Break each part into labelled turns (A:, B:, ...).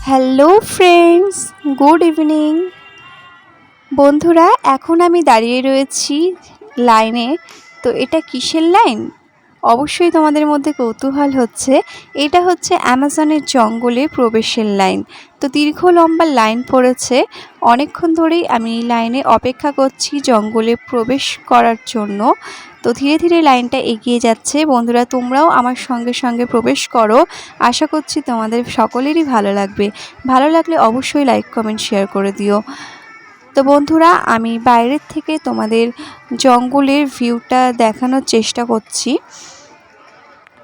A: Hello friends, good evening. বন্ধুরা, এখন আমি দাঁড়িয়ে রয়েছি লাইনে। তো এটা কিসের লাইন? অবশ্যই তোমাদের মধ্যে কৌতূহল হচ্ছে। এটা হচ্ছে অ্যামাজনের জঙ্গলে প্রবেশের লাইন। তো দীর্ঘ লম্বা লাইন পড়েছে। অনেকক্ষণ ধরেই আমি এই লাইনে অপেক্ষা করছি জঙ্গলে প্রবেশ করার জন্য। তো ধীরে ধীরে লাইনটা এগিয়ে যাচ্ছে। বন্ধুরা, তোমরাও আমার সঙ্গে সঙ্গে প্রবেশ করো। আশা করছি তোমাদের সকলেরই ভালো লাগবে। ভালো লাগলে অবশ্যই লাইক কমেন্ট শেয়ার করে দিও। তো বন্ধুরা, আমি বাইরের থেকে তোমাদের জঙ্গলের ভিউটা দেখানোর চেষ্টা করছি।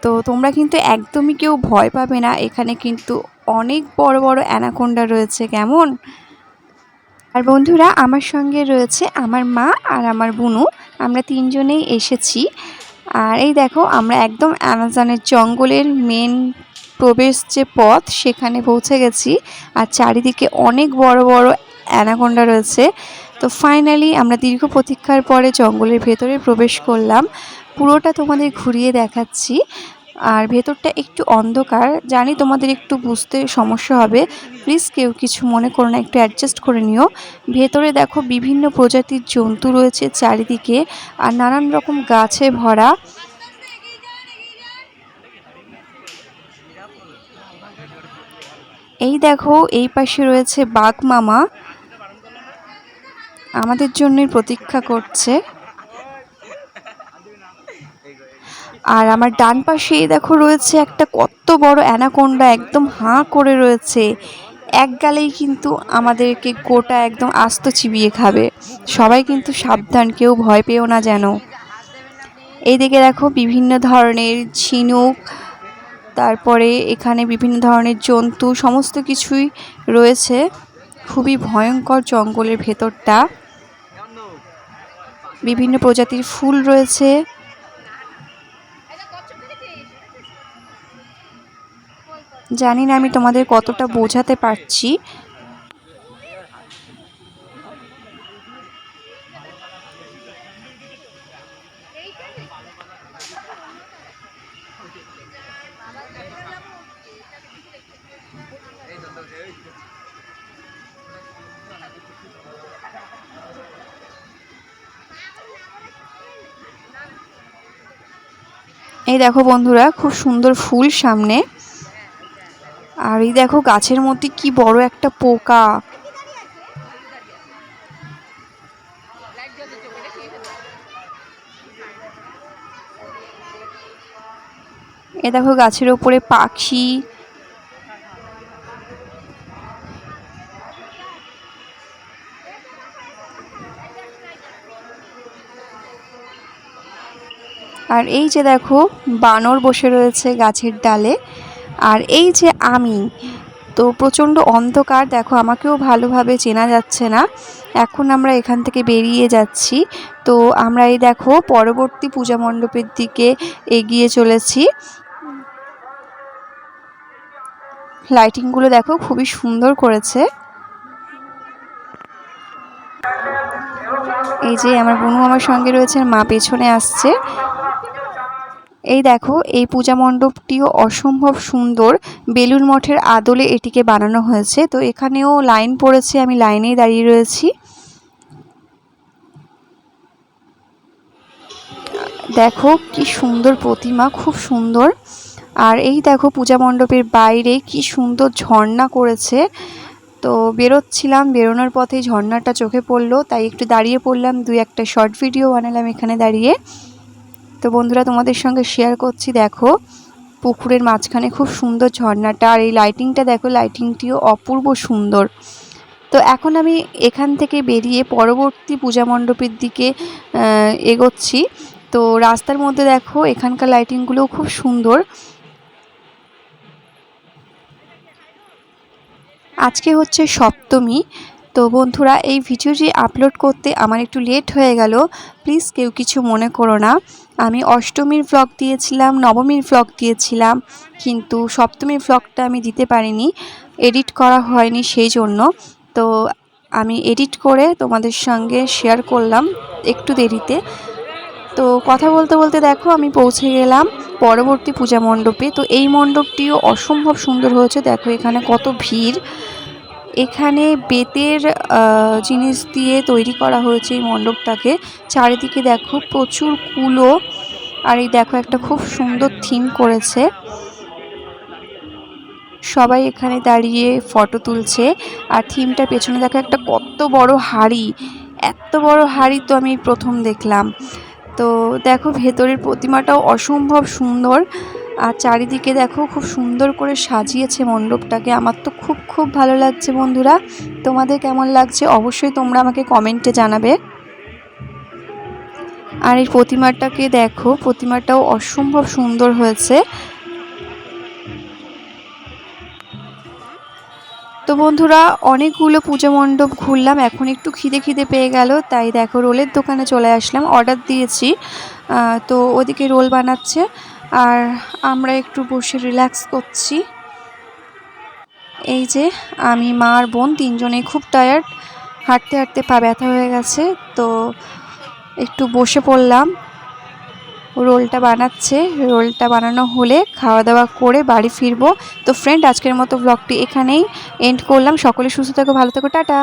A: তো তোমরা কিন্তু একদমই কেউ ভয় পাবে না। এখানে কিন্তু অনেক বড় বড় অ্যানাকোন্ডা রয়েছে, কেমন? আর বন্ধুরা, আমার সঙ্গে রয়েছে আমার মা আর আমার বুনু। আমরা তিনজনেই এসেছি। আর এই দেখো, আমরা একদম অ্যামাজনের জঙ্গলের মেন প্রবেশ যে পথ সেখানে পৌঁছে গেছি। আর চারিদিকে অনেক বড় বড় অ্যানাকোন্ডা রয়েছে। তো ফাইনালি আমরা দীর্ঘ প্রতীক্ষার পরে জঙ্গলের ভেতরে প্রবেশ করলাম। পুরোটা তোমাদের ঘুরিয়ে দেখাচ্ছি। আর ভেতরটা একটু অন্ধকার, জানি তোমাদের একটু বুঝতে সমস্যা হবে। প্লিজ কেউ কিছু মনে করো না, একটু অ্যাডজাস্ট করে নিও। ভেতরে দেখো বিভিন্ন প্রজাতির জন্তু রয়েছে চারিদিকে, আর নানান রকম গাছে ভরা। এই দেখো, এই পাশে রয়েছে বাঘ মামা, আমাদের জন্যই প্রতীক্ষা করছে। আর আমার ডান পাশে দেখো রয়েছে একটা কত বড় অ্যানাকোন্ডা, একদম হাঁ করে রয়েছে। এক গালেই কিন্তু আমাদেরকে গোটা একদম আস্ত চিবিয়ে খাবে। সবাই কিন্তু সাবধান, কেউ ভয় পেও না যেন। এইদিকে দেখো বিভিন্ন ধরনের ঝিনুক, তারপরে এখানে বিভিন্ন ধরনের জন্তু, সমস্ত কিছুই রয়েছে। খুবই ভয়ঙ্কর জঙ্গলের ভেতরটা। বিভিন্ন প্রজাতির ফুল রয়েছে। জানি না আমি তোমাদের কতটা বোঝাতে পারছি। এই দেখো বন্ধুরা, খুব সুন্দর ফুল সামনে। আর এই দেখো, গাছের মধ্যে কি বড় একটা পোকা। এ দেখো, গাছের উপরে পাখি। আর এই যে দেখো, বানর বসে রয়েছে গাছের ডালে। আর এই যে আমি, তো প্রচণ্ড অন্ধকার, দেখো আমাকেও ভালোভাবে চেনা যাচ্ছে না। এখন আমরা এখান থেকে বেরিয়ে যাচ্ছি। তো আমরা এই দেখো পরবর্তী পূজা মণ্ডপের দিকে এগিয়ে চলেছি। লাইটিংগুলো দেখো খুবই সুন্দর করেছে। এই যে আমার বোনু আমার সঙ্গে রয়েছে, মা পেছনে আসছে। এই দেখো, এই পূজা মণ্ডপটিও অসম্ভব সুন্দর। বেলুড় মঠের আদলে এটিকে বানানো হয়েছে। তো এখানেও লাইন পড়েছে, আমি লাইনেই দাঁড়িয়ে রয়েছি। দেখো কি সুন্দর প্রতিমা, খুব সুন্দর। আর এই দেখো, পূজা মণ্ডপের বাইরে কি সুন্দর ঝর্ণা করেছে। তো বেরোচ্ছিলাম, বেরোনোর পথে ঝর্ণাটা চোখে পড়লো, তাই একটু দাঁড়িয়ে পড়লাম, দুই একটা শর্ট ভিডিও বানালাম এখানে দাঁড়িয়ে। তো বন্ধুরা, তোমাদের সঙ্গে শেয়ার করছি। দেখো পুকুরের মাঝখানে খুব সুন্দর ঝর্ণাটা, আর এই লাইটিংটা দেখো, লাইটিংটিও অপূর্ব সুন্দর। তো এখন আমি এখান থেকে বেরিয়ে পরবর্তী পূজা মণ্ডপের দিকে এগোচ্ছি। তো রাস্তার মধ্যে দেখো এখানকার লাইটিংগুলোও খুব সুন্দর। আজকে হচ্ছে সপ্তমী। তো বন্ধুরা, এই ভিডিওটি আপলোড করতে আমার একটু লেট হয়ে গেল, প্লিজ কেউ কিছু মনে করো না। আমি অষ্টমীর ভ্লগ দিয়েছিলাম, নবমীর ভ্লগ দিয়েছিলাম, কিন্তু সপ্তমীর ভ্লগটা আমি দিতে পারিনি, এডিট করা হয়নি সেই জন্য। তো আমি এডিট করে তোমাদের সঙ্গে শেয়ার করলাম একটু দেরিতে। তো কথা বলতে বলতে দেখো আমি পৌঁছে গেলাম পরবর্তী পূজা মণ্ডপে। তো এই মণ্ডপটিও অসম্ভব সুন্দর হয়েছে, দেখো এখানে কত ভিড়। এখানে বেতের জিনিস দিয়ে তৈরি করা হয়েছে এই মণ্ডপটাকে। চারিদিকে দেখো প্রচুর কুলো, আর এই দেখো একটা খুব সুন্দর থিম করেছে। সবাই এখানে দাঁড়িয়ে ফটো তুলছে। আর থিমটার পেছনে দেখো একটা কত বড় হাড়ি, এত বড় হাড়ি তো আমি প্রথম দেখলাম। তো দেখো ভেতরের প্রতিমাটাও অসম্ভব সুন্দর, আর চারিদিকে দেখো খুব সুন্দর করে সাজিয়েছে মণ্ডপটাকে। আমার তো খুব খুব ভালো লাগছে বন্ধুরা। তোমাদের কেমন লাগছে অবশ্যই তোমরা আমাকে কমেন্টে জানাবে। আর এই প্রতিমাটাকে দেখো, প্রতিমাটাও অসম্ভব সুন্দর হয়েছে। তো বন্ধুরা অনেকগুলো পূজা মণ্ডপ ঘুরলাম, এখন একটু খিদে পেয়ে গেল, তাই দেখো রোলের দোকানে চলে আসলাম। অর্ডার দিয়েছি, তো ওদিকে রোল বানাচ্ছে আর আমরা একটু বসে রিল্যাক্স করছি। এই যে আমি, মা আর বোন তিনজনেই খুব টায়ার্ড, হাঁটতে হাঁটতে পা ব্যথা হয়ে গেছে, তো একটু বসে পড়লাম। রোলটা বানাচ্ছে, রোলটা বানানো হলে খাওয়া দাওয়া করে বাড়ি ফিরবো। তো ফ্রেন্ড, আজকের মতো ব্লগটি এখানেই এন্ড করলাম। সকলে সুস্থ থেকো, ভালো থেকো, টাটা।